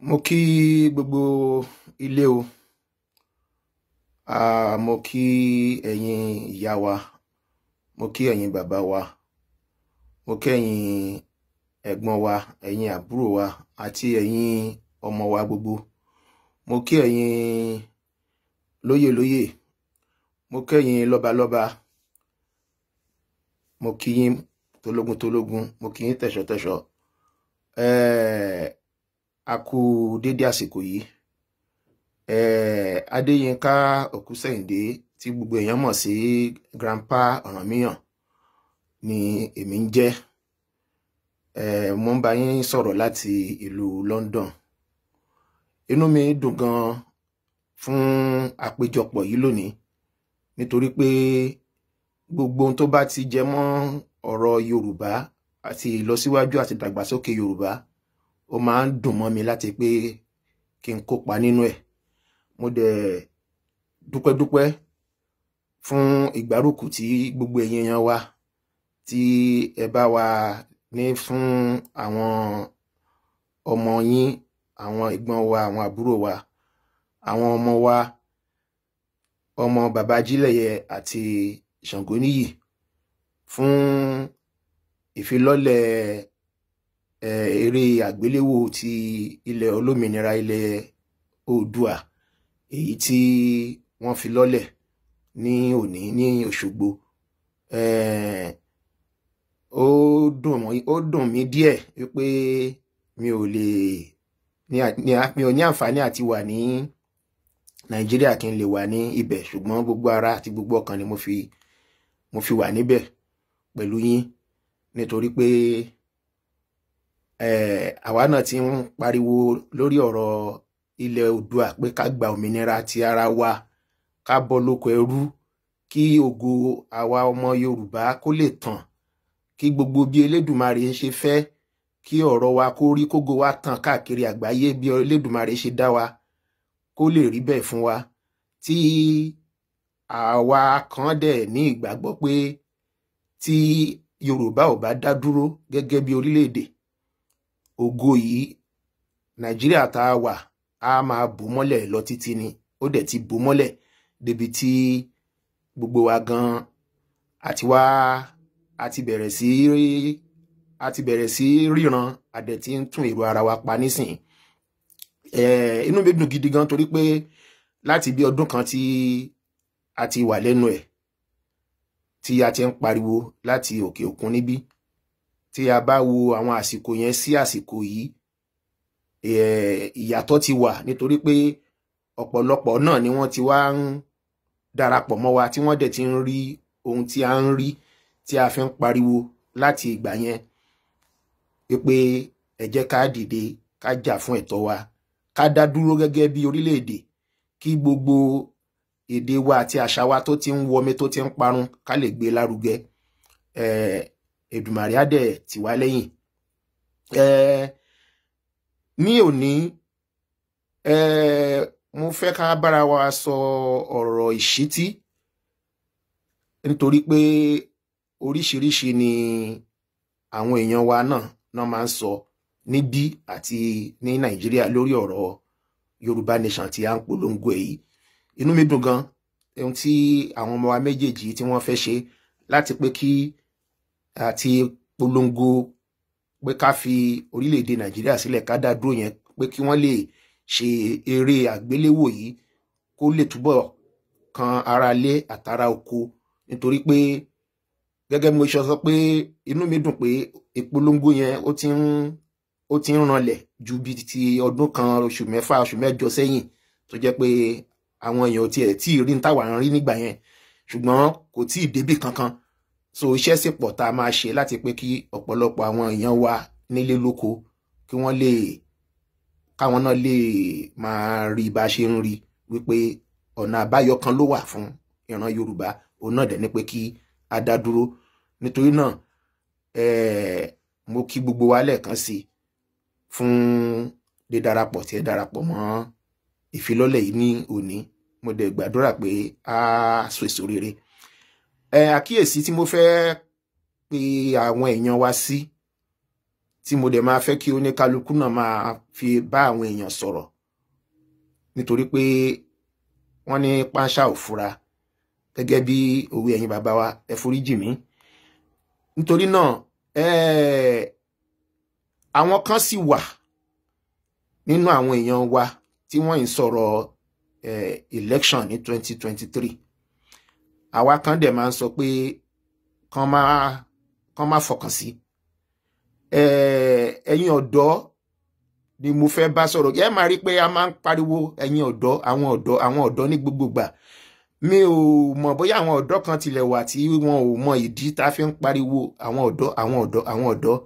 Mo kí gbogbo ilé o. Mo kí ẹ̀yin ìyá wa, mo kí ẹ̀yin bàbá wa, mo kí ẹ̀yin ẹ̀gbọ́n wa, ẹ̀yin àbúrò wa àti ẹ̀yin ọmọ wa gbogbo. Mo kí ẹ̀yin lóyè lóyè, mo kí ẹ̀yin lọ́ba lọ́ba, mo kí yín tológun tológun, mo kí yín tẹ̀ṣọ̀ tẹ̀ṣọ̀. A kú dédé àsìkò yìí. Adéyínká Òkúsẹ̀yìndé tí gbogbo èèyàn mọ̀ sí Grandpa Ọ̀rànmíyàn ni èmi ń jẹ́. Mo ń bá yín sọ̀rọ̀ láti ìlú London. Inú mi dùn gan fún àpéjọpọ̀ yìí lónìí nítorí pé gbogbo ohun tó bá ti jẹ mọ́ ọ̀rọ̀ Yorùbá àti ìlọsíwájú àti ìdàgbàsókè Yorùbá ó máa ń dùn mọ́ mi láti pé kí n kópa nínú ẹ̀. Mo dẹ̀ dúpẹ́ fún ìgbárùkù tí gbogbo ẹ̀yin èèyàn wa tí ẹ bá wa ní fún àwọn ọmọ yín, àwọn ẹ̀gbọ́n wa, àwọn àbúrò wa, àwọn ọmọ wa, ọmọ bàbá Ajílẹ̀yẹ àti Ṣàngóníyì fún ìfilọ́lẹ̀ eré àgbéléwò ti ilẹ̀ olómìnira ilẹ̀ Oòduà èyí tí wọ́n fi lọ́lẹ̀ ní òní ní Òṣogbo. Ó dùn mí díẹ̀ wípé mi ò ní àǹfààní àti wà ní Nàìjíríà kí n lè wà ní ibẹ̀, ṣùgbọ́n gbogbo ara àti gbogbo ọkàn ni mo fi wà níbẹ̀ pẹ̀lú yín nítorí pé àwa náà ti ń pariwo lórí ọ̀rọ̀ ilẹ̀ Oòduà pé ká gba òmìnira ti ara wa, ká bọ́ lóko ẹrú, kí ògo àwa ọmọ Yorùbá kó lè tàn, kí gbogbo bí Elédùmarè ṣe fẹ́ kí ọ̀rọ̀ wa kó rí kógo wa tàn káàkiri àgbáyé bí Elédùmarè ṣe dá wa kó lè rí bẹ́ẹ̀ fún wa. Tí àwa kan dẹ̀ ní ìgbàgbọ́ pé tí Yorùbá ò bá dá dúró gẹ́gẹ́ bí orílẹ̀-èdè, ògo yìí Nàìjíríà tá a wà á máa bò mọ́lẹ̀ lọ títí ni. Ó dẹ̀ ti bò mọ́lẹ̀ débi tí gbogbo wa gan àti bẹ̀rẹ̀ sí ríran, àdẹ̀ tí ń tún èrò ara wa pa nísìn. Inú mi dùn gidi gan torí pé láti bí ọdún kan tí a ti wà lẹ́nu ẹ̀ tí a ti ń pariwo láti òkè òkun níbí, tí a bá wo àwọn àsìkò yẹn sí àsìkò yìí, ìyàtọ̀ ti wà nítorí pé ọ̀pọ̀lọpọ̀ náà ni wọ́n ti wá ń darapọ̀ mọ́ wa tí wọ́n dẹ̀ ti ń rí ohun tí a ń rí tí a fi ń pariwo láti ìgbà yẹn pé ẹ jẹ́ ká dìde ká jà fún ẹ̀tọ́ wa, ká dá dúró gẹ́gẹ́ bí orílẹ̀-èdè, kí gbogbo èdè wa àti àṣà wa tó ti ń wọmi tó ti ń parun ká lè gbé lárugẹ. Èdùmàrè á dẹ̀ tì wá lẹ́yìn. Ní òní mo fẹ́ ká bára wa sọ ọ̀rọ̀ ìṣítí nítorí pé oríṣiríṣi ni àwọn èèyàn wa náà máa ń sọ níbí àti ní Nàìjíríà lórí ọ̀rọ̀ Yorùbá Nation tí à ń polongo èyí. Inú mi dùn gan ohun tí àwọn ọmọ wa méjèèjì tí wọ́n fẹ́ ṣe láti pé kí àti polongo pé ká fi orílẹ̀-èdè Nàìjíríà sílẹ̀, ká dá dúró yẹn, pé kí wọ́n lè ṣe eré àgbéléwò yìí kó lè túbọ̀ kan ara lé àtàrà oko. Nítorí pé gẹ́gẹ́ bí mo ṣe sọ pé inú mi dùn pé ìpolongo yẹn ó ti ń ranlẹ̀ ju bí ti ọdún kan, oṣù mẹ́fà, oṣù mẹ́jọ sẹ́yìn tó jẹ́ pé àwọn èèyàn tiẹ̀ tí ì rí ní táwa ń rí nígbà yẹn, ṣùgbọ́n kò tí ì débì kankan. So iṣẹ́ sì pọ̀ tá a máa ṣe láti pé kí ọ̀pọ̀lọpọ̀ àwọn èèyàn wa nílé lóko kí wọ́n lè káwọn náà lè máa rí bá ṣe ń rí wípé ọ̀nà àbáyọ kan ló wà fún ìran Yorùbá, òun náà dẹ̀ ní pé kí a dá dúró. Nítorí náà mo kí gbogbo wa lẹ́ẹ̀kan sí fún dídarapọ̀ tí ẹ darapọ̀ mọ́ ìfilọ́lẹ̀ yìí ní òní. Mo dẹ̀ gbàdúrà pé a so èso rere. Àkíyèsí tí mo fẹ́ pe àwọn èèyàn wa sí tí mo dẹ̀ máa fẹ́ kí oníkálukú náà máa fi bá àwọn èèyàn sọ̀rọ̀, nítorí pé wọ́n ní páńṣá ò fura, gẹ́gẹ́ bí òwe ẹ̀yin bàbá wa, ẹ foríjì mí. Nítorí náà àwọn kan sì wà nínú àwọn èèyàn wa tí wọ́n ń sọ̀rọ̀ election ní 2023. Àwa kan dẹ̀ máa ń sọ pé kán má fọkàn sí. Ẹ̀yin ọ̀dọ́ ni mo fẹ́ bá sọ̀rọ̀. Ẹ máa rí pé a máa ń pariwo ẹ̀yin ọ̀dọ́, àwọn ọ̀dọ́ ní gbogbo gbà. Mi ò mọ̀ bóyá àwọn ọ̀dọ́ kan tilẹ̀ wà tí wọn ò mọ ìdí tá fi ń pariwo àwọn ọ̀dọ́.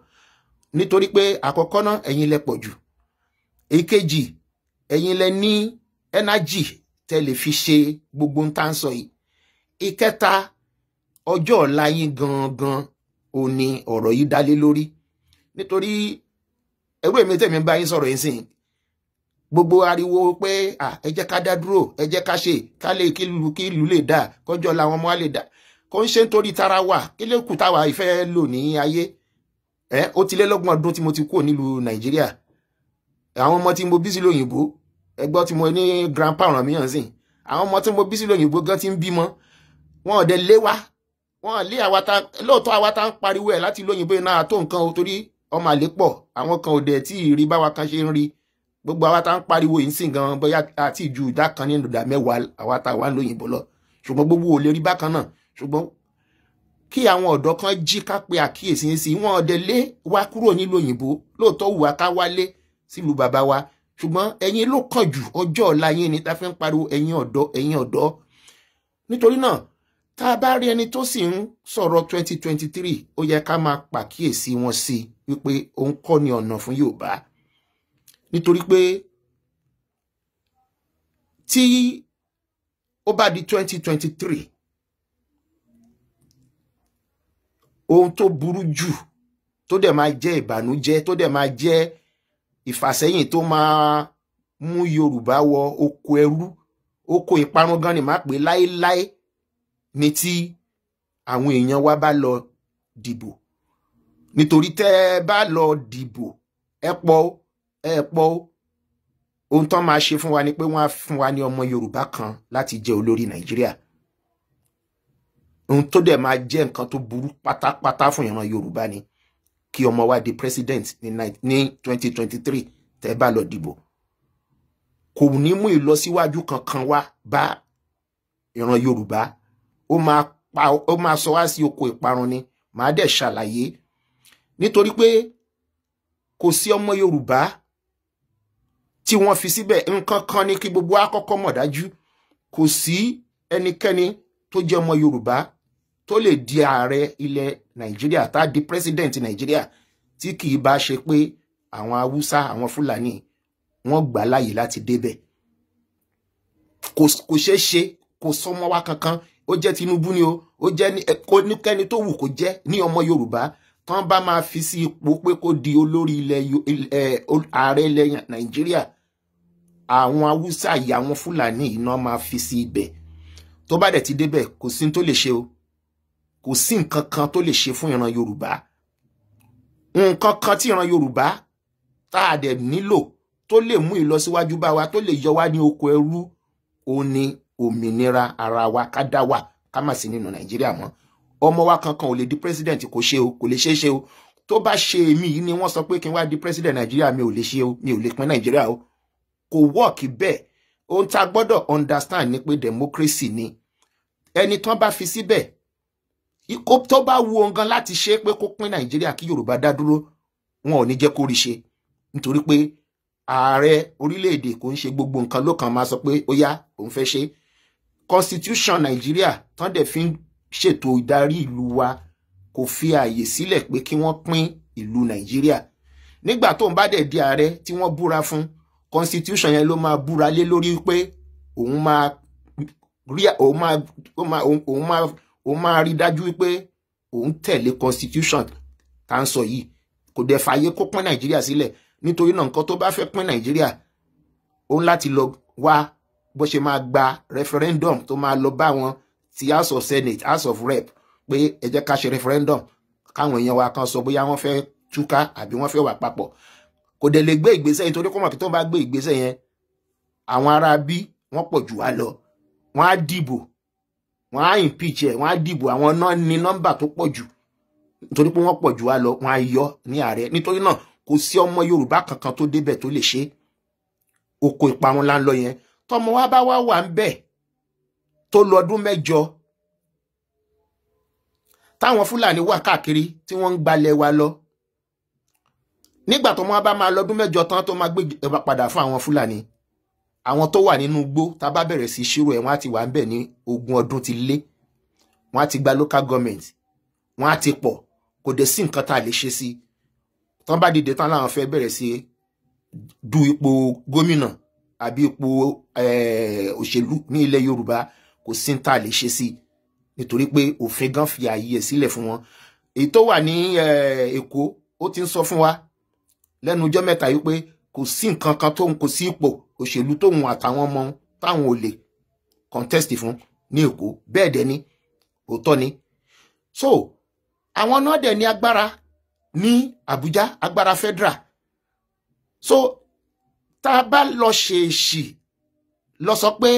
Nítorí pé àkọ́kọ́ náà ẹ̀yin lẹ pọ̀ jù. Èkejì, ẹ̀yin lẹ ní energy tẹ́ lè fi ṣe gbogbo ń tá ń sọ yìí. Ìkẹta, ọjọ́ ọ̀la yín gangan ò ní ọ̀rọ̀ yìí dálé lórí. Nítorí ẹrú èmi tẹ̀mí bá yín sọ̀rọ̀ yín sìn, gbogbo ariwo pé ẹ jẹ́ ká dá dúró, ẹ jẹ́ ká ṣe kí ìlú lè dá, kọjọ́ ọ̀la àwọn ọmọ wa lè dá, kò ń ṣe nítorí tara wà, kí lè kù táwa ìfẹ́ lò ní ayé. Ó ti lé lọ́gbọ̀n ọdún tí mo ti kúrò nílùú Nàìjíríà. Àwọn ọmọ tí mo bí sí lóyìnbó, ẹgbọ́n tí mo ní grandpa ọ̀ràn mìíràn sìn, àwọn ọmọ tí mo bí sí lóyìnbó gan ti ń bímọ, wọn ò dẹ̀ lé wa, wọn lé àwata, lóòótọ́ àwata ń pariwo ẹ̀ láti lóyìnbó náà tó nǹkan o, torí ọmọ àlè pọ̀, àwọn kan ò dẹ̀ tí ì rí báwa kan ṣe ń rí. Gbogbo àwata ń pariwo yìí sìn gan, bóyá àti ju ìdá kan nínú ìdá mẹ́wàá àwata wà lóyìnbó lọ, ṣùgbọ́n gbogbo ò lè rí bákan náà. Ṣùgbọ́n kí àwọn ọ̀dọ́ kan jí ká pe àkíyèsí sí, wọn ò dẹ̀ lé wa kúrò nílùú òyìnbó, lóòótọ́ wù wá ká wálé sílùú bàbá wa, ṣùgbọ́n ẹ̀yin ló kàn jù, ọjọ́ ọ̀la yín ni tá fi ń pariwo ẹ̀yin ọ̀dọ́. Nítorí náà, tá a bá rí ẹni tó sì ń sọ̀rọ̀ 2023, ó yẹ ká máa pàkíyèsí wọn sí wípé òun kọ́ ni ọ̀nà fún Yorùbá. Nítorí pé tí ó bá di 2023, ohun tó burú jù tó dẹ̀ máa jẹ́ ìbànújẹ́, tó dẹ̀ máa jẹ́ ìfàsẹ́yìn, tó máa mú Yorùbá wọ oko ẹrú, oko ìparun gan ni máa pè láéláé, ní tí àwọn èèyàn wa bá lọ dìbò. Nítorí tẹ́ bá lọ dìbò, ẹ pọ̀ ohun tán máa ṣe fún wa ni pé wọ́n á fún wa ní ọmọ Yorùbá kan láti jẹ́ olórí Nàìjíríà. Ohun tó dẹ̀ máa jẹ́ nǹkan tó burú pátápátá fún ìran Yorùbá ni kí ọmọ wa di president ní 2023 tẹ́ bá lọ dìbò. Kò ní mú ìlọsíwájú kankan wá bá ìran Yorùbá. Ó máa sọ wá sí oko ìparun ni. Màá dẹ̀ ṣàlàyé. Nítorí pé kò sí ọmọ Yorùbá tí wọ́n fi síbẹ̀. Nǹkan kan ní kí gbogbo wa kọ́kọ́ mọ̀ dájú. Kò sí ẹnikẹ́ni tó jẹ́ ọmọ Yorùbá tó lè di ààrẹ ilẹ̀ Nàìjíríà, tá di president Nàìjíríà, tí kì í bá ṣe pé àwọn Haúsá, àwọn Fúlàní wọ́n gbà láàyè láti débẹ̀. Kò ṣeé ṣe, kò sọmọ wa kankan, ó jẹ́ Tinubu ni o, ó jẹ́ ẹnikẹ́ni tó wù kó jẹ́ ní ọmọ Yorùbá, tán bá máa fi sí ipò pé kó di olórí ààrẹ ilẹ̀ Nàìjíríà, àwọn Haúsá yìí, àwọn Fúlàní iná máa fi sí ibẹ̀. Tó bá dẹ̀ ti débẹ̀, kò sí tó lè ṣe o, kò sí nǹkan kan tó lè ṣe fún ìran Yorùbá. Nǹkan kan tí ìran Yorùbá tá a dẹ̀ nílò tó lè mú ìlọsíwájú bá wa, tó lè yọ wá ní oko ẹrú, ó ní òmìnira ara wa, ká dá wà, ká má sí nínú Nàìjíríà mọ́. Ọmọ wa kankan ò lè di president, kò ṣe o, kò lè ṣe o. Tó bá ṣe èmi yìí ni wọ́n sọ pé kí n wá di president Nàìjíríà, mi ò lè ṣe o, mi ò lè pín Nàìjíríà o. Kò wọ́ọ̀kì bẹ́ẹ̀. Ohun tá gbọ́dọ̀ understand ni pé democracy ni. Ẹni tán bá fi síbẹ̀, tó bá wu ohun gan láti ṣe pé kó pín Nàìjíríà kí Yorùbá dá dúró, wọn ò ní jẹ́ kó rí ṣe. Nítorí pé ààrẹ orílẹ̀-èdè kò ń ṣe gbogbo nǹkan ló kàn máa sọ pé ó yá òun fẹ́ ṣe. Constitution Nàìjíríà tán dẹ̀ fi ń ṣètò ìdarí ìlú wa kò fi ààyè sílẹ̀ pé kí wọ́n pín ìlú Nàìjíríà. Nígbà tó ń bá dẹ̀ di ààrẹ tí wọ́n búra fún, constitution yẹn ló máa búra lé lórí pé òun máa rí dájú wípé òun tẹ̀lé constitution tá ń sọ yìí, kò dẹ̀ fààyè kó pín Nàìjíríà sílẹ̀. Nítorí náà nǹkan tó bá fẹ́ pín Nàìjíríà, òun láti lọ wá bó ṣe máa gba referendum, tó máa lọ bá wọn ti House of Senate, House of Rep, pé ẹ jẹ́ ká ṣe referendum, káwọn èèyàn wa kan sọ bóyá wọ́n fẹ́ túká àbí wọ́n fẹ́ wà papọ̀. Kò dẹ̀ lè gbé ìgbésẹ̀ nítorí kó mọ̀ pé tó bá gbé ìgbésẹ̀ yẹn àwọn ará bí wọ́n pọ̀ jù wá lọ, wọ́n á dìbò, wọ́n á impeach ẹ̀, wọ́n á dìbò, àwọn náà ní nọ́mbà tó pọ̀ jù nítorí pé wọ́n pọ̀ jù wá lọ, wọ́n á yọ ní ààrẹ. Nítorí náà kò sí ọmọ Yorùbá kankan tó débẹ̀ tó lè ṣe. Oko ìparun là ń lọ yẹn. Tọmọ wa bá wà ń bẹ̀ tó lọ ọdún 8 táwọn Fúlàní wà káàkiri tí wọ́n ń gbalẹ̀ wa lọ. Nígbà tọmọ wa bá máa lọ́dún 8 tán tó máa gbé padà fún àwọn Fúlàní, àwọn tó wà nínú igbó tá bá bẹ̀rẹ̀ sí ṣírò ẹ̀, wọ́n á ti wà ń bẹ̀ ní 20 ọdún ti lé, wọ́n á ti gba local government, wọ́n á ti pọ̀, kò dẹ̀ sí nǹkan tá a lè ṣe sí. Tán bá dìde tán láwọn fẹ́ bẹ̀rẹ̀ sí du ipò gómìnà àbí ipò òṣèlú ní ilẹ̀ Yorùbá, kò sí tá a lè ṣe sí nítorí pé òfin gan fi ààyè sílẹ̀ fún wọn. Èyí tó wà ní Èkó ó ti ń sọ fún wa lẹ́nu ọjọ́ mẹ́ta yìí pé kò sí nǹkan kan tó ń kò sí ipò òṣèlú tóun àtàwọn ọmọ táwọn ò lè contest fún ní Èkó. Bẹ́ẹ̀ dẹ̀ ni, òótọ́ ni. So àwọn náà dẹ̀ ní agbára ní Àbújá, agbára federal. So tá a bá lọ ṣèèṣì lọ sọ pé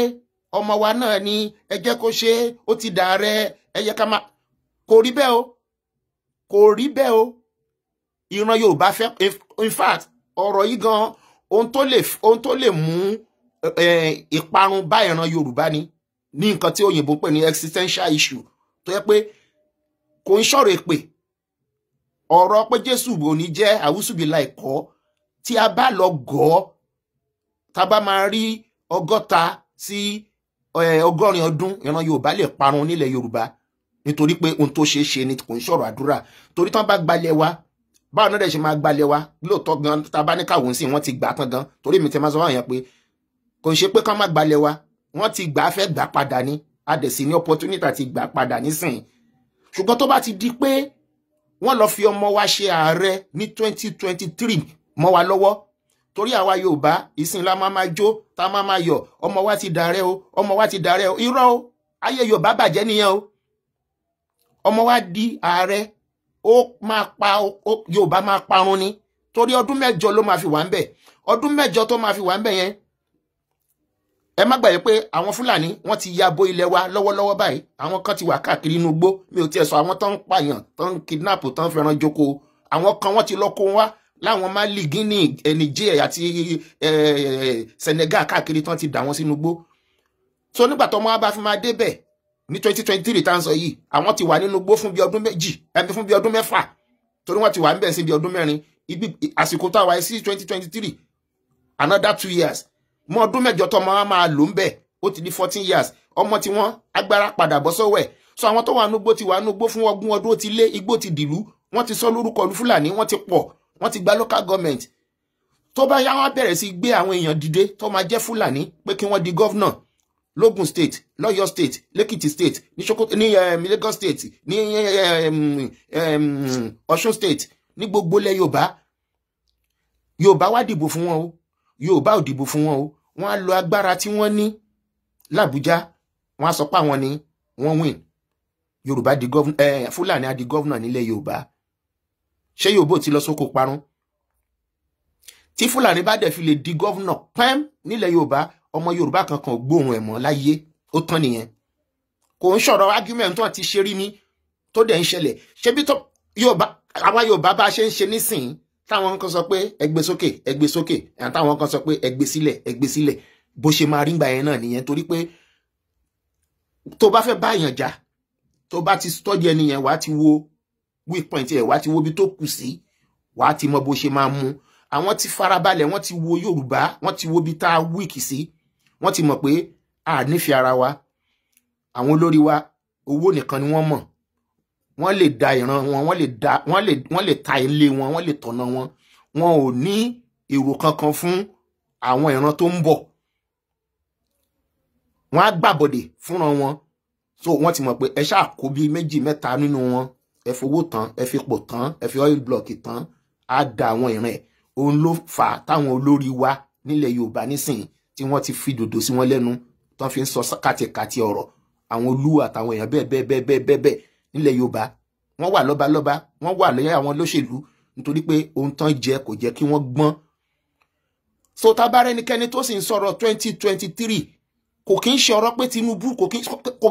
ọmọ wa náà ni ẹ jẹ́ kó ṣe, ó ti dààrẹ, ẹ yẹ ká máa, kò rí bẹ́ẹ̀ o, kò rí bẹ́ẹ̀ o. Ìran Yorùbá fẹ́, in fact ọ̀rọ̀ yìí gan ohun tó lè mú ìparun bá ìran Yorùbá ni nǹkan tí òyìnbó pè ní existential issue, tó yẹ pé kò ń ṣọ̀rọ̀ èpè, ọ̀rọ̀ pé Jésù ò ní jẹ́ àwùsùbìlà ẹ̀kọ́. Tí a bá lọ gọ́, tá bá máa rí 60 sí 100 ọdún, ìran Yorùbá lè parun nílẹ̀ Yorùbá nítorí pé ohun tó ṣe é ṣe ni, kò ń ṣọ̀rọ̀ àdúrà. Torí tán bá gbalẹ̀ wa, báwo náà dẹ̀ ṣe máa gbalẹ̀ wa lóòótọ́ gan, tá bá ní káwọn sí wọ́n ti gbà tán gan. Torí mi ti máa sọ wọ́n yẹn pé kò ń ṣe pé kán má gbalẹ̀ wa, wọ́n ti gbà fẹ́ gbà padà ní, a dẹ̀ sì ní opportunity àti gbà padà nísìnyí. Ṣùgbọ́n tó bá ti di pé wọ́n lọ fi ọmọ wa ṣe ààrẹ ní 2023 mọ́ wa lọ́wọ́, torí àwa Yorùbá ìsìn la máa jó, tá máa yọ̀, ọmọ wa ti dààrẹ o, ọmọ wa ti dààrẹ o. Irọ́ o, ayé Yorùbá bàjẹ́ nìyẹn o. Ọmọ wa di ààrẹ, ó máa pa Yorùbá máa parun ni, torí ọdún 8 ló máa fi wà ń bẹ̀. Ọdún 8 tó máa fi wà ń bẹ̀ yẹn, ẹ má gbàgbé pé àwọn Fúlàní wọ́n ti ya bo ilẹ̀ wa lọ́wọ́lọ́wọ́ báyìí. Àwọn kan ti wà káàkiri inú igbó, mi ò tiẹ̀ sọ àwọn tán ń pààyàn, tán ń kidnap, tán ń fẹ́ràn jókòó. Àwọn kan wọ́n ti lọ kó wá láwọn Mali, Guinea, Niger àti Senegal káàkiri, tán ti dà wọ́n sínú igbó. So nígbà tó wọ́n bá fi máa débẹ̀ ní 2023 tá ń sọ yìí, àwọn ti wà nínú igbó fún bí ọdún 2, fún bí ọdún 6, torí wọ́n ti wà níbẹ̀ sí bí ọdún 4. Ibi àsìkò tá wà sí 2023, another 2 years. Mọ́ ọdún 8 tó máa lò ń bẹ̀, ó ti di 14 years. Ọmọ tí wọ́n agbára padà bọ́ sọ́wọ́ ẹ̀. So àwọn tó wà nínú igbó ti wà nínú igbó fún 20 ọdún, ó ti lé, igbó ti dìlú, wọ́n ti sọ lórúkọ Fúlàní, wọ́n ti pọ̀, wọ́n ti gba local government. Tó bá yá wọ́n bẹ̀rẹ̀ sí gbé àwọn èèyàn dìde tó máa jẹ́ Fúlàní pé kí wọ́n di governor l'Ogun state, l'Ọ̀yọ́ state, l'Èkìtì state, ní Sokoto, ní Lagos state, ní Ọ̀ṣun state, ní gbogbo ilẹ̀ Yorùbá. Yorùbá wá dìbò fún wọn o, Yorùbá ò dìbò fún wọn o. Wọ́n á lo agbára tí wọ́n ní l'Àbújá, wọ́n á sọ pé àwọn ni wọ́n win. Yorùbá di governor, Fúlàní á di governor nílẹ̀ Yorùbá. Ṣé Yorùbá ti lọ sóko parun? Tí Fúlàní bá dẹ̀ fi lè di governor pẹ́m nílẹ̀ Yorùbá, ọmọ Yorùbá kankan gbóhùn ẹ̀ mọ́ láyé, ó tán nìyẹn. Kò ń ṣọ̀rọ̀ argument tó ti ṣe rí ní tó dẹ̀ ń ṣẹlẹ̀. Ṣé bí tó Yorùbá, àwa Yorùbá bá ṣe ń ṣe nísìnyí, táwọn kan sọ pé ẹgbẹ́ sókè, ẹgbẹ́ sókè, táwọn kan sọ pé ẹgbẹ́ sílẹ̀, ẹgbẹ́ sílẹ̀. Bó ṣe máa rí gbà yẹn náà nìyẹn, torí pé tó bá fẹ́ bá èèyàn jà, tó bá ti study ẹni yẹn, wàá ti wo weak point ẹ̀, wàá ti wo bí tó kù sí, wàá ti mọ bó ṣe máa mú. Àwọn tí farabalẹ̀, wọ́n ti wo Yorùbá, wọ́n ti wo bí tá weak sí, wọ́n ti mọ̀ pé a nífẹ̀ẹ́ ara wa. Àwọn olórí wa owó nìkan ni wọ́n mọ̀. Wọ́n lè da ìran wọn, wọ́n lè ta ilé wọn, wọ́n lè tọ̀nà wọn. Wọn ò ní èrò kankan fún àwọn ìran tó ń bọ̀. Wọ́n á gbàbọ̀dè fúnra wọn. So wọ́n ti mọ̀ pé ẹ ṣáà kó bí 2, 3 nínú wọn, ẹ fowó tán, ẹ fi pò tán, ẹ fi oil block tán, á da àwọn ìran ẹ̀. Òun ló fà táwọn olórí wa nílẹ̀ Yorùbá nísìnyí tí wọ́n ti fi dòdò sí wọn lẹ́nu, tán fi ń sọ kàtìkàtì ọ̀rọ̀. Àwọn Olúwa àtàwọn èèyàn bẹ́ẹ̀ nílẹ̀ Yorùbá, wọ́n wà lọ́balọ́ba, wọ́n wà lẹ́yìn àwọn olóṣèlú, nítorí pé ohun tán jẹ kò jẹ́ kí wọ́n gbọ́n. So tá bá rẹ́nikẹ́ni tó sì ń sọ̀rọ̀ 2023 kò kí ń ṣọ̀rọ̀ pé Tinubu kò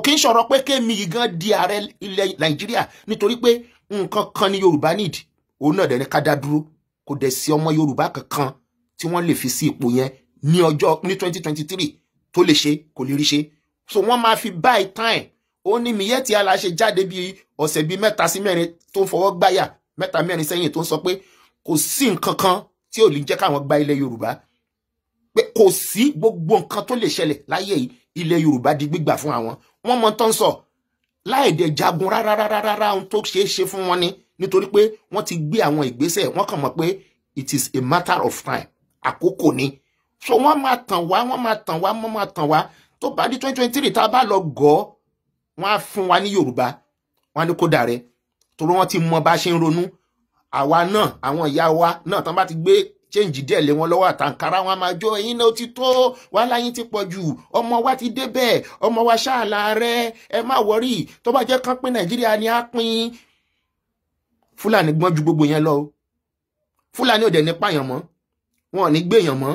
kí ń ṣọ̀rọ̀ pé kémi gan di ààrẹ ilẹ̀ Nàìjíríà, nítorí pé nǹkan kan ni Yorùbá need, òun náà dẹ̀ ní ká dá dúró. Kò dẹ̀ sí ọmọ Yorùbá kankan tí wọ́n lè fi sí ipò yẹn ní 2023 tó lè ṣe, kò lè rí ṣe. So wọ́n máa fi buy time. Ó ní Miyetti Allah ṣe jáde bí ọ̀sẹ̀ bí 3 sí 4 tó ń fọwọ́ gbáyà 3-4 sẹ́yìn tó ń sọ pé kò sí nǹkan kan tí ò lè jẹ́ káwọn gba ilẹ̀ Yorùbá, pé kò sí gbogbo nǹkan tó lè ṣẹlẹ̀ láyé yìí ilẹ̀ Yorùbá di gbígbà fún àwọn. Wọ́n mọ̀ tán sọ láìdẹ̀ jagun rárá ohun tó ṣeé ṣe fún wọn ni, nítorí pé wọ́n ti gbé àwọn ìgbésẹ̀, wọ́n kàn mọ̀ pé it is a matter of time, àkókò ni. So wọ́n máa tàn wá tó bá di 2023 tá bá lọ gọ́ wọ́n á fún wa ní Yorùbá, wọ́n á ní kó dàrẹ́, torí wọ́n ti mọ bá ṣe ń ronú. Àwa náà àwọn ìyá wa náà tán bá ti gbé change díẹ̀ lé wọn lọ́wọ́ àtàǹkárá, wọn máa jó ẹ̀yin náà ti tó, wàhálà yín ti pọ̀ jù, ọmọ wa ti débẹ̀, ọmọ wa ṣáàlà rẹ, ẹ má wọrí, tó bá jẹ́ kán pín Nàìjíríà ni á pín. Fúlàní gbọ́n ju gbogbo yẹn lọ. Fúlàní ò dẹ̀ ní pààyàn mọ́, wọn ò ní gbèyàn mọ́,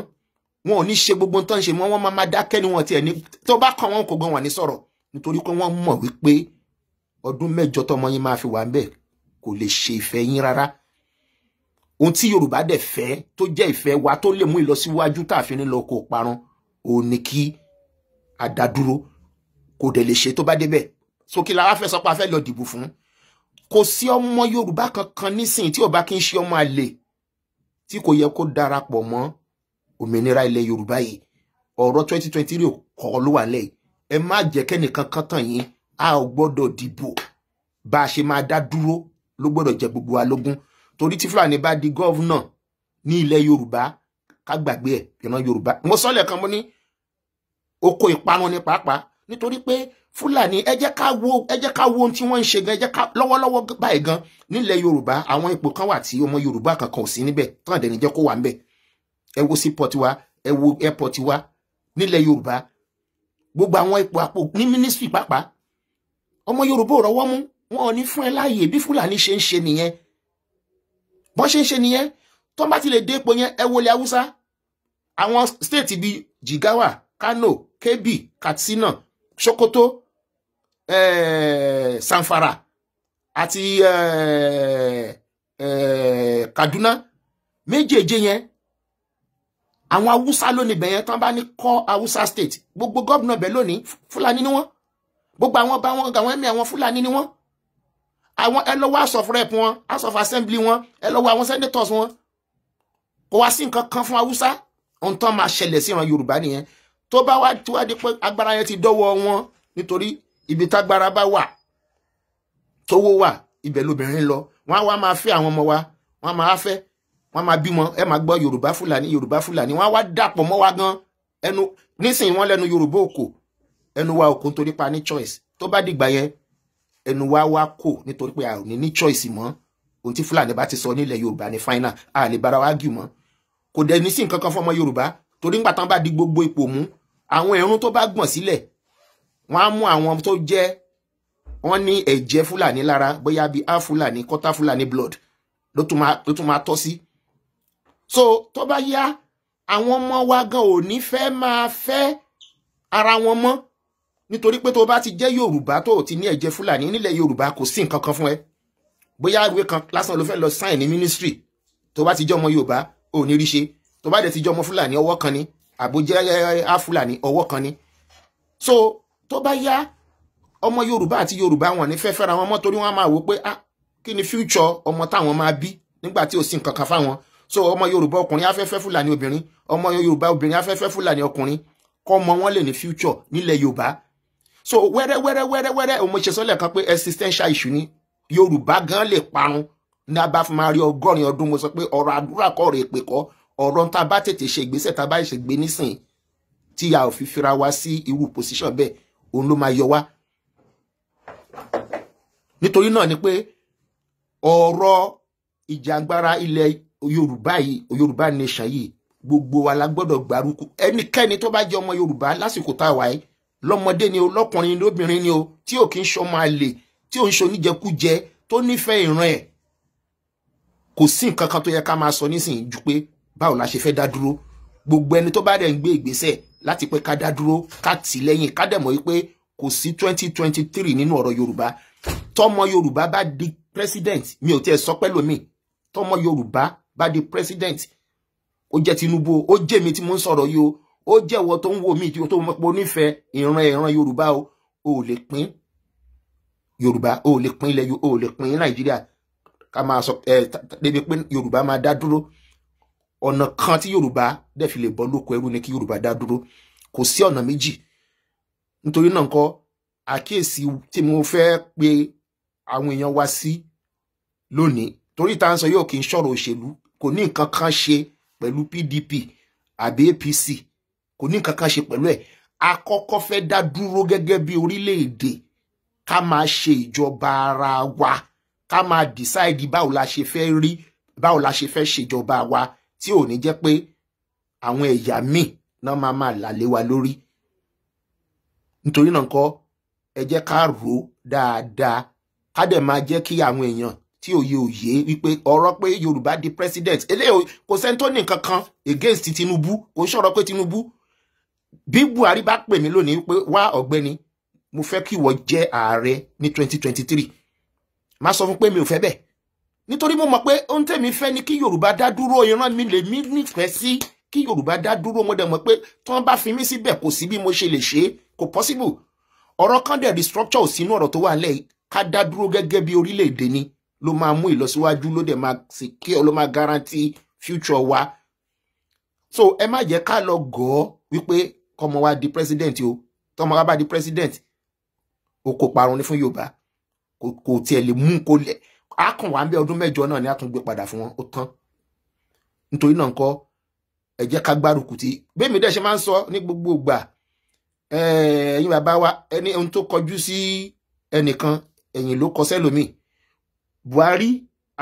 wọn ò ní ṣe gbogbo tán ṣe mọ́, wọn máa dákẹ́ ni wọn tiẹ̀ ní, tó bá kàn wọn kò gan wà ní sọ̀rọ̀, nítorí pé wọ́n mọ̀ wípé ọdún 8 tọmọ yín máa fi wà ń bẹ̀ kò lè ṣe ìfẹ́ yín rárá. Ohun tí Yorùbá dẹ̀ fẹ́ tó jẹ́ ìfẹ́ wa tó lè mú ìlọsíwájú tààfin ní lọ kó parun, ó ní kí adádúró, kò dẹ̀ lè ṣe tó bá débẹ̀. So kí la wá fẹ́ sọ pé a fẹ́ lọ dìbò fún? Kò sí ọmọ Yorùbá kankan nísìn tí ó bá kí ń ṣe ọmọ àlè tí kò yẹ kó darapọ̀ mọ́ òmìnira ilẹ̀ Yorùbá yìí. Ọ̀rọ̀ 2023 kọ́ ló wà lẹ́yìn. Ẹ má jẹ́ kẹ́nìkan kan tàn yín, a ò gbọ́dọ̀ dìbò. Bá a ṣe máa dá dúró ló gbọ́dọ̀ jẹ gbogbo wa lógún. Torí tí Fúlàní bá di gọ́vnà ní ilẹ̀ Yorùbá, ká gbàgbé ẹ̀, ìran Yorùbá. Mo sọ lẹ́ẹ̀kan mo ní oko ìparun ní pàápàá, nítorí pé Fúlàní ẹ jẹ́ ká wo ohun tí wọ́n ń ṣe gan, ẹ jẹ́ ká lọ́wọ́lọ́wọ́ báyìí gan nílẹ̀ Yorùbá àwọn ipò kan wà tí ọmọ Yorùbá kankan ò sí níbẹ̀, tán àdẹni jẹ́ kó wà ńbẹ̀. Ẹ wo seaport wa, ẹ wo airport wa nílẹ̀ Yorùbá. Gbogbo àwọn ipò àpò ní ministry pàápàá ọmọ Yorùbá ò rọ́wọ́ mú, wọn ò ní fún ẹ láàyè. Bí Fúlàní ṣe ń ṣe nìyẹn, bọ́n ṣe ń ṣe nìyẹn. Tó bá ti lè dé ipò yẹn, ẹ wọlé Haúsá, àwọn state bíi Jigawa, Kano, Kebbi, Katsina, Sokoto, Zamfara àti Kaduna, méjèèjì yẹn àwọn Haúsá lónìí bẹ̀yẹn. Tán bá ní kọ́ Haúsá state, gbogbo gómìnà bẹ̀ lónìí Fúlàní ni wọ́n, gbogbo àwọn bá wọn àwọn ẹ̀mí àwọn Fúlàní ni wọ́n. Àwọn ẹ lọ́wọ́ House of Rep wọn, House of Assembly wọn, ẹ lọ́wọ́ àwọn senators wọn. Kò wá sí nǹkan kan fún Haúsá. Ohun tán máa ṣẹlẹ̀ sí ìran Yorùbá nìyẹn. Tó bá wá tí wá di pé agbára yẹn ti dọ́wọ́ wọn, nítorí ibi tágbára bá wà tówó wà ibẹ̀ lóbìnrin lọ. Wọ́n á wá máa fẹ́ àwọn ọmọ wa, wọ́n á máa fẹ́, wọ́n máa bímọ, ẹ máa gbọ́ Yorùbá Fúlàní, wọ́n á wá dàpọ̀ mọ́ wa gan. Ẹnu nísìnyí wọ́n lẹ́nu Yorùbá òkò, ẹnu wa òkò nítorí pa ní choice. Tó bá dìgbà yẹn ẹnu wa wá kò nítorí pé a ò ní choice mọ́. Ohun tí Fúlàní bá ti sọ nílẹ̀ Yorùbá ní final, a lè bára wa gì mọ́. Kò dẹ̀ ní sí nǹkan kan fún ọmọ Yorùbá, torí ńgbà tán bá di gbogbo ipò mú, àwọn ẹ̀rún tó bá gbọ̀n sílẹ̀ wọ́n á mú àwọn tó jẹ́ wọ́n ní ẹ̀jẹ̀ Fúlàní lára, bóyá bí half Fúlàní, quarter Fúlàní blood ló tún máa tọ́ sí. So tó bá yá àwọn ọmọ wa gan ò ní fẹ́ máa fẹ́ ara wọn mọ́, nítorí pé tó bá ti jẹ́ Yorùbá tó ti ní ẹ̀jẹ̀ Fúlàní nílẹ̀ Yorùbá kò sí nǹkan kan fún ẹ. Bóyá ìwé kan lásán ló fẹ́ lọ sign ní ministry, tó bá ti jẹ́ ọmọ Yorùbá ò ní rí ṣe. Tó bá dẹ̀ ti jẹ́ ọmọ Fúlàní ọwọ́ kan ni, àbójẹ́ half Fúlàní ọwọ́ kan ni. So tó bá yá ọmọ Yorùbá àti Yorùbá wọn ní fẹ́ fẹ́ra wọn mọ́, torí wọ́n máa wò pé kí ni future ọmọ táwọn máa bí nígbà tí ò sí nǹkan kan fáwọn. So ọmọ Yorùbá ọkùnrin á fẹ́ fẹ́ Fúlàní obìnrin, ọmọ Yorùbá obìnrin á fẹ́ fẹ́ Fúlàní ọkùnrin, kọ́ ọmọ wọn lè ní future nílẹ̀ Yorùbá. So wẹ́rẹ́ òun mo ṣe sọ́lẹ̀ kan pé existential issue ni. Yorùbá gan lè parun ní abá fún máa rí 100 ọdún. Mo sọ pé ọ̀rọ̀ àdúrà kọ́ rè pé kọ́ ọ̀rọ̀ tá bá tètè ṣe ìgbésẹ̀ tá bá ṣe gbé nísìn tí a ò fi fira wa sí irú position bẹ́ẹ̀, òun ló máa yọ wá. Nítorí náà ni pé ọ̀rọ̀ ìjàngbara ilẹ̀ Yorùbá yìí, Yorùbá nation yìí, gbogbo wa la gbọ́dọ̀ gbárùkù. Ẹnikẹ́ni tó bá jẹ́ ọmọ Yorùbá lásìkò tá a wà yìí, lọ́mọdé ni o, lọ́kùnrin ni lóbìnrin ni o, tí ò kí ń ṣọmọ àlè, tí ò ń ṣoníjẹkújẹ, tó nífẹ̀ẹ́ ìran ẹ̀, kò sí nǹkan kan tó yẹ ká máa sọ nísìnyí ju pé báwo la ṣe fẹ́ dá dúró. Gbogbo ẹni tó bá dẹ̀ ń gbé ìgbésẹ̀ láti pé ká dá dúró, ká tì lẹ́yìn, ká dẹ̀ mọ̀ wípé kò sí 2023 nínú ọ̀rọ̀ Yorùbá. Tọ́mọ Yorùbá bá di president, mi ò tiẹ̀ sọ pé lómi, tọ́mọ Yorùbá bá di president, ó jẹ́ Tinubu, ó jẹ́ mi tí mo ń sọ̀rọ̀ yìí o, ó jẹ́ ìwọ tó ń wò mí tí tó mọ̀ pé ó nífẹ̀ẹ́ ìran Yorùbá o, ò lè pín Yorùbá, ò lè pín ilẹ̀, ò lè pín Nàìjíríà ká máa sọ débi pé Yorùbá máa dá dúró. Ọ̀nà kan tí Yorùbá dẹ̀ fi lè bọ́ lóko ẹrú ni kí Yorùbá dá dúró. Kò sí ọ̀nà méjì. Nítorí náà ńkọ́ àkíyèsí tí mo fẹ́ pe àwọn èèyàn wá sí lónìí, torí tá à ń sọ yóò kí n sọ̀rọ̀ òṣèlú, kò ní nǹkan kan ṣe pẹ̀lú PDP àbí APC, kò ní nǹkan kan ṣe pẹ̀lú ẹ̀. A kọ́kọ́ fẹ́ dá dúró gẹ́gẹ́ bí orílẹ̀-èdè, ká máa ṣe ìjọba ara wa, ká máa decide báwo la ṣe fẹ́ rí, báwo la ṣe fẹ́ ṣèjọba wa tí ò ní jẹ́ pé àwọn ẹ̀yà míì náà máa lálé wa lórí. Nítorí náà ńkọ́ ẹ jẹ́ ká rò dáadáa, ká dẹ̀ máa jẹ́ kí àwọn èèyàn tí òye wípé ọ̀rọ̀ pé Yorùbá di president eléyìí kò sẹ́ni tó ní nǹkan kan against Tinubu, kò sọ̀rọ̀ pé Tinubu. Bí Buhari bá pè mí lónìí pé wá ọ̀gbẹ́ni, mo fẹ́ kí ìwọ jẹ́ ààrẹ ní 2023, má sọ fún pé mi ò fẹ́ bẹ́ẹ̀, nítorí mo mọ̀ pé ohun tèmi fẹ́ ni kí Yorùbá dá dúró. Ìran mi lè mí nífẹ̀ẹ́ sí kí Yorùbá dá dúró. Mo dẹ̀ mọ̀ pé tí wọ́n bá fi mí síbẹ̀ kò sí bí mo ṣe lè ṣe, kò possible. Ọ̀rọ̀ kan dẹ̀ restructure ò sínú ọ̀rọ̀ tó wà lẹ́yìn. Ká dá dúró gẹ́gẹ́ bí orílẹ̀-èdè ni ló máa mú ìlọsíwájú, ló dẹ̀ máa secure, ló máa guarantee future wa. So ẹ má jẹ́ ká lọ gọ̀ wípé kọ́mọ wa di president o, tọ́mọ wa bá di president o kò parun ní fún Yorùbá, kò tiẹ̀ lè mú kó lẹ̀, á kàn wá ń bẹ ọdún 8 náà ni á tún gbé padà fún wọn, ó tán. Nítorí náà ńkọ́ ẹ jẹ́ ká gbárùkù tí bẹ́ẹ̀ mi dẹ̀ ṣe máa ń sọ ní gbogbo ìgbà, ẹ̀yin bàbá wa, ẹni ohun tó kọjú sí ẹnìkan ẹ̀yìn ló kọ sẹ́lòmíì. Buhari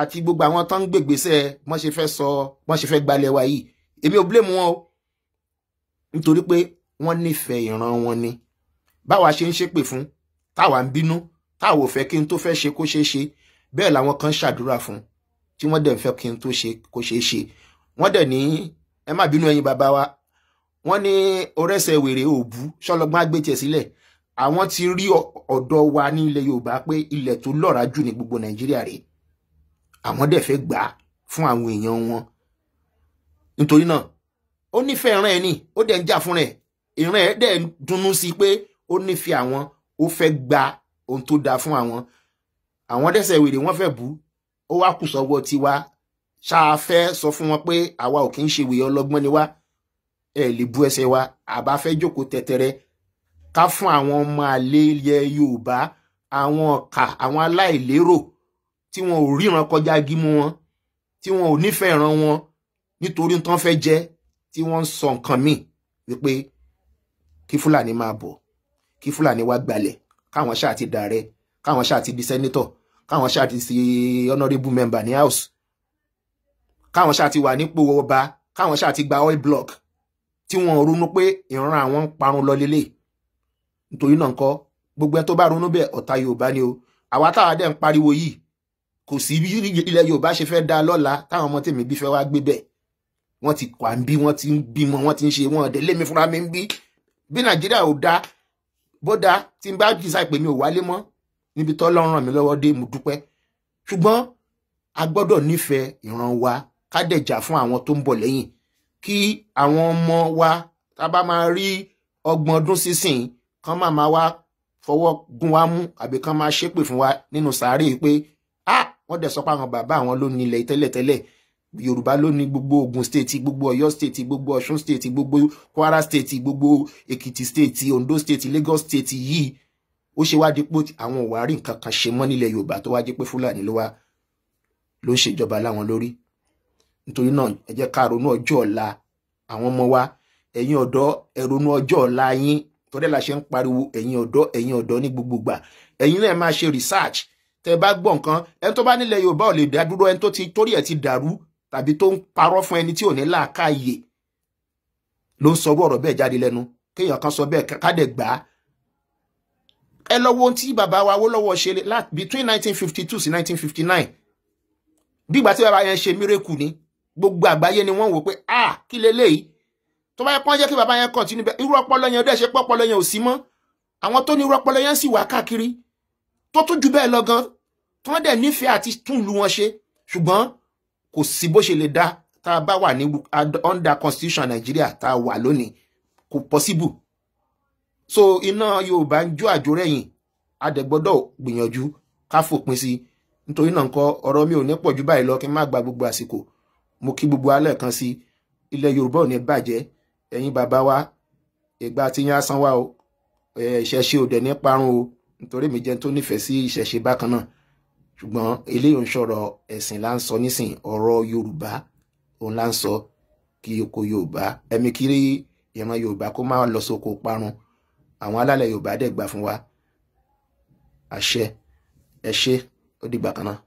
àti gbogbo àwọn tó ń gbègbèsẹ̀ wọ́n ṣe fẹ́ sọ, wọ́n ṣe fẹ́ gbalẹ̀ wa yìí, èmi ò blame wọn o, nítorí pé wọ́n nífẹ̀ẹ́ ìran wọn ni. Báwa ṣe ń ṣépè fún, táwa ń bínú, táwa ò fẹ́ kí n tó fẹ́ ṣe kó ṣeé ṣe, bẹ́ẹ̀ làwọn kan ṣàdúrà fún tí wọ́n dẹ̀ ń fẹ́ kí n tó ṣe kó ṣeé ṣe. Wọ́n dẹ̀ ní ẹ má bínú ẹ̀yin bàbá wa, wọ́n ní orẹ́sẹ̀ wèrè òbú ṣọlọ́gbọ́n àgbé tiẹ̀ sílẹ̀. Àwọn ti rí ọ̀dọ̀ wa ní ilẹ̀ Yorùbá pé ilẹ̀ tó lọ́ràá jù ní gbogbo Nàìjíríà rèé, àwọn dẹ̀ fẹ́ gbà fún àwọn èèyàn wọn. Nítorí náà ó nífẹ̀ẹ́ ìran ẹ̀ ní, ó dẹ̀ ń jà fún rẹ̀, ìran ẹ̀ dẹ̀ ń dunnú sí pé ó nífẹ̀ẹ́ àwọn, ó fẹ́ gba ohun tó dáa fún àwọn. Àwọn dẹ́sẹ̀ wèrè wọ́n fẹ́ bú, ó wá kù sọ́wọ́ tiwa. Ṣáà fẹ́ sọ fún wọn pé àwa ò kí ń ṣe wèrè, ọlọ́gbọ́n ni wá, ẹ lè bú ẹsẹ̀ wa, àbá fẹ́ jókòó tẹ̀tẹ̀rẹ̀ ká fún àwọn ọmọ àlè ilẹ̀ Yorùbá, àwọn ọ̀kà, àwọn aláìlérò tí wọn ò ríran kọjá gímú wọn, tí wọn ò nífẹ̀ẹ́ ìran wọn nítorí tán fẹ́ jẹ, tí wọ́n ń sọ nǹkan míì wípé kí Fúlàní máa bọ̀, kí Fúlàní wá gbalẹ̀, káwọn ṣáà ti dààrẹ, káwọn ṣáà ti di senator, káwọn ṣáà ti ṣe honourable member ní house, káwọn ṣáà ti wà nípò ọba, káwọn ṣáà ti gba oil block, tí wọn ronú pé ìran àwọn ń parun lọ lélẹ̀. Nítorí náà ńkọ́ gbogbo ẹ tó bá ronú bẹ́ẹ̀ ọ̀tá Yorùbá ni o. Àwa táwa dẹ̀ ń pariwo yìí, kò sí bí ilẹ̀ Yorùbá ṣe fẹ́ dá lọ́la táwọn ọmọ tèmi bí fẹ́ wá gbé bẹ́ẹ̀. Wọ́n ti kwà ń bí, wọ́n ti ń bímọ, wọ́n ti ń ṣe, wọ́n dẹ̀ lémi fúnra mi ń bí. Bí Nàìjíríà ò dá, bó dá tí n bá decide pé mi ò wálé mọ́ níbi tó Ọlọ́run ràn mí lọ́wọ́ dé, mo dúpẹ́. Ṣùgbọ́n a gbọ́dọ̀ nífẹ̀ẹ́ ìran wa, ká dẹ̀ jà fún àwọn tó ń bọ̀ lẹ́yìn, kí àwọn ọmọ wa tá bá máa rí 30 ọdún sísìn kan máa wá fọwọ́ gún wa mú àbí kan máa ṣépè fún wa nínú sàárè pé wọ́n dẹ̀ sọ pé àwọn bàbá àwọn ló ní ilẹ̀ tẹ́lẹ̀tẹ́lẹ̀, Yorùbá ló ní gbogbo Ògùn state, gbogbo Ọ̀yọ́ state, gbogbo Ọ̀ṣun state, gbogbo Kwara state, gbogbo Èkìtì state, Ondo state, Lagos state yìí. Ó ṣe wá di pé àwọn ò wá rí nǹkan kan ṣe mọ́ nílẹ̀ Yorùbá tó wá jẹ́ pé Fúlàní ló ń ṣèjọba láwọn lórí. Nítorí náà ẹ jẹ́ ká ronú ọjọ́ ọ̀la àwọn ọmọ wa. Ẹ̀yin ọ̀dọ́ ẹ ronú ọjọ́ ọ̀la yín, torí la ṣe ń pariwo ẹ̀yin ọ̀dọ́ ní gbogbo gbà. Ẹ̀yin náà máa ṣe research, tẹ́ bá gbọ́ nǹkan, ẹni tó bá nílẹ̀ Yorùbá ò lè dá dúró, ẹni tó ti torí ẹ̀ ti dàrú tàbí tó ń parọ́ fún ẹni tí ò ní làákàyè ló ń sọ ọ̀rọ̀ bẹ́ẹ̀ jáde lẹ́nu. Kéèyàn kan sọ bẹ́ẹ̀ ká dẹ̀ gbà á. Ẹ lọ wo ohun tí bàbá wa Awólọ́wọ̀ ṣe between 1952 sí 1959. bí ìgbà tí bàbá yẹn ṣe mírèkù ni gbogbo àgbáyé ni wọ́n wò pé kí leléyìí tó bá yẹ kó jẹ́ kí bàbá yẹn kọ̀ntínú bẹ́ẹ̀ irú ọpọlọ yẹn ó dẹ̀ ṣe pé ọpọlọ yẹn ò sí mọ́ àwọn tó ní irú ọpọlọ yẹn sì wà káàkiri tó tún jù bẹ́ẹ̀ lọ gan tí wọ́n dẹ̀ nífẹ̀ẹ́ àti tún ìlú wọn ṣe ṣùgbọ́n kò sí bó ṣe lè dá tá a bá wà ní under constitution Nàìjíríà tá a wà lónìí kò possible so iná Yorùbá ń jó àjò rẹ̀yìn a dẹ̀ gbọ́dọ̀ gbìyànjú ká fòpin sí nítorí náà nǹkan ọ̀rọ̀ mi ò ní pọ̀ jù báyìí lọ kí n má gba gbogbo àsìkò mo kí gbogbo alẹ́ kan sí ilẹ̀ Yorùbá ò ní bàjẹ́ ẹ̀yin bàbá wa ìgbà tí yín á san wá o ìṣẹ̀ṣe ò dẹ̀ ní parun o nítorí mi jẹ́ tó nífẹ̀ẹ́ sí ìṣẹ̀ṣe bákan náà ṣùgbọ́n eléyìí ń sọ̀rọ̀ ẹ̀sìn là ń sọ nísìn ọ̀rọ̀ Yorùbá òun là ń sọ kí oko Yorùbá ẹ̀mí kiri ìran Yorùbá kó má lọ sóko parun àwọn alálẹ̀ Yorùbá dẹ̀ gbà fún wa àṣẹ ẹ ṣé ó dìgbà kan náà.